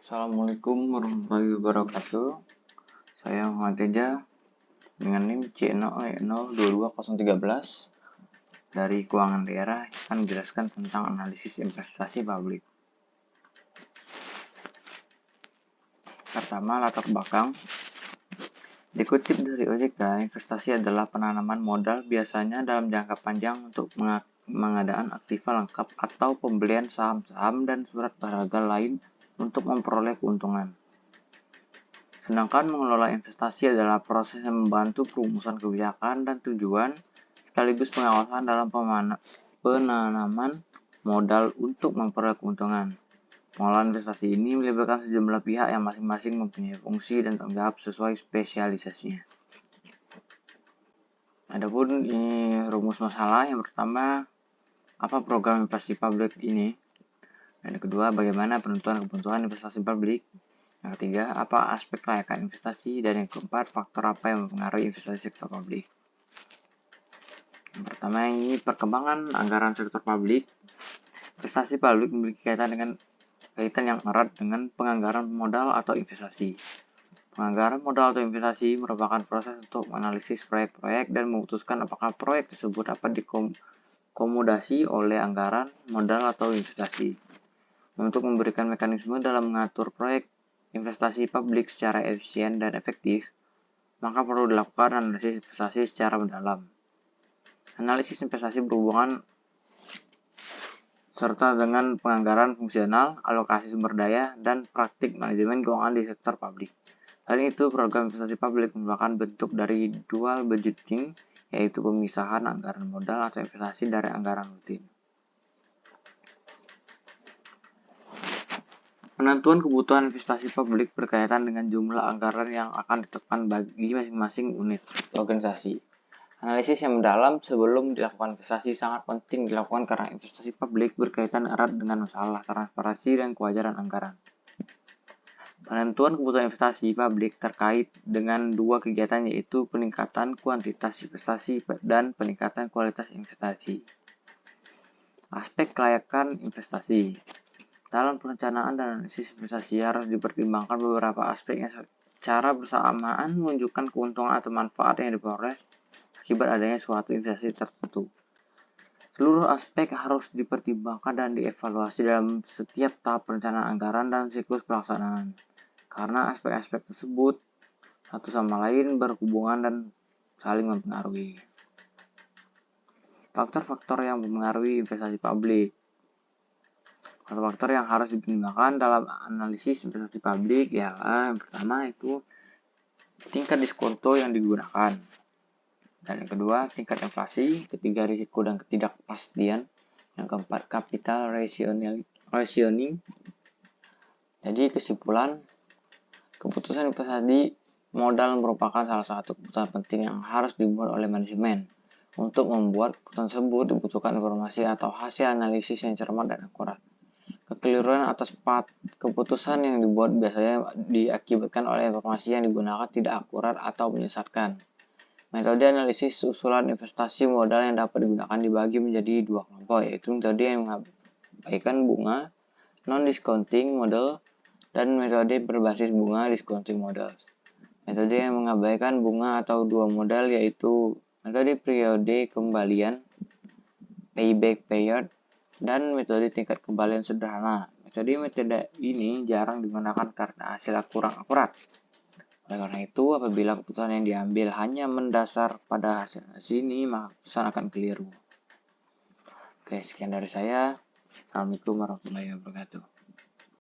Assalamualaikum warahmatullahi wabarakatuh. Saya Muhammad Teja dengan NIM C0E022013 dari Keuangan Daerah akan menjelaskan tentang analisis investasi publik. Pertama, latar belakang. Dikutip dari OJK, investasi adalah penanaman modal biasanya dalam jangka panjang untuk pengadaan aktiva lengkap atau pembelian saham-saham dan surat berharga lain untuk memperoleh keuntungan. Sedangkan mengelola investasi adalah proses yang membantu perumusan kebijakan dan tujuan, sekaligus pengawasan dalam penanaman modal untuk memperoleh keuntungan. Pengelolaan investasi ini melibatkan sejumlah pihak yang masing-masing mempunyai fungsi dan tanggung jawab sesuai spesialisasinya. Adapun ini rumus masalah, yang pertama, apa program investasi publik ini? Dan yang kedua, bagaimana penentuan kebutuhan investasi publik? Yang ketiga, apa aspek kelayakan investasi? Dan yang keempat, faktor apa yang mempengaruhi investasi sektor publik? Yang pertama, ini perkembangan anggaran sektor publik. Investasi publik memiliki kaitan yang erat dengan penganggaran modal atau investasi. Penganggaran modal atau investasi merupakan proses untuk menganalisis proyek-proyek dan memutuskan apakah proyek tersebut dapat dikomodasi oleh anggaran modal atau investasi. Untuk memberikan mekanisme dalam mengatur proyek investasi publik secara efisien dan efektif, maka perlu dilakukan analisis investasi secara mendalam. Analisis investasi berhubungan serta dengan penganggaran fungsional, alokasi sumber daya, dan praktik manajemen keuangan di sektor publik. Selain itu, program investasi publik merupakan bentuk dari dual budgeting, yaitu pemisahan anggaran modal atau investasi dari anggaran rutin. Penentuan kebutuhan investasi publik berkaitan dengan jumlah anggaran yang akan ditetapkan bagi masing-masing unit organisasi. Analisis yang mendalam sebelum dilakukan investasi sangat penting dilakukan karena investasi publik berkaitan erat dengan masalah transparansi dan kewajaran anggaran. Penentuan kebutuhan investasi publik terkait dengan dua kegiatan, yaitu peningkatan kuantitas investasi dan peningkatan kualitas investasi. Aspek kelayakan investasi. Dalam perencanaan dan analisis investasi harus dipertimbangkan beberapa aspek yang secara bersamaan menunjukkan keuntungan atau manfaat yang diperoleh akibat adanya suatu investasi tertentu. Seluruh aspek harus dipertimbangkan dan dievaluasi dalam setiap tahap perencanaan anggaran dan siklus pelaksanaan, karena aspek-aspek tersebut satu sama lain berhubungan dan saling mempengaruhi. Faktor-faktor yang mempengaruhi investasi publik. Faktor-faktor yang harus dipertimbangkan dalam analisis investasi publik ialah yang pertama itu tingkat diskonto yang digunakan. Dan yang kedua, tingkat inflasi. Ketiga, risiko dan ketidakpastian. Yang keempat, capital rationing. Jadi kesimpulan, keputusan investasi modal merupakan salah satu keputusan penting yang harus dibuat oleh manajemen. Untuk membuat keputusan tersebut dibutuhkan informasi atau hasil analisis yang cermat dan akurat. Kekeliruan atas keputusan yang dibuat biasanya diakibatkan oleh informasi yang digunakan tidak akurat atau menyesatkan. Metode analisis usulan investasi modal yang dapat digunakan dibagi menjadi dua kelompok, yaitu metode yang mengabaikan bunga non-discounting model dan metode berbasis bunga discounting model. Metode yang mengabaikan bunga atau dua model yaitu metode periode kembalian payback period dan metode tingkat kembalian sederhana. Metode ini jarang digunakan karena hasilnya kurang akurat. Oleh karena itu, apabila keputusan yang diambil hanya mendasar pada hasil ini, maka keputusan akan keliru. Oke, sekian dari saya. Assalamualaikum warahmatullahi wabarakatuh.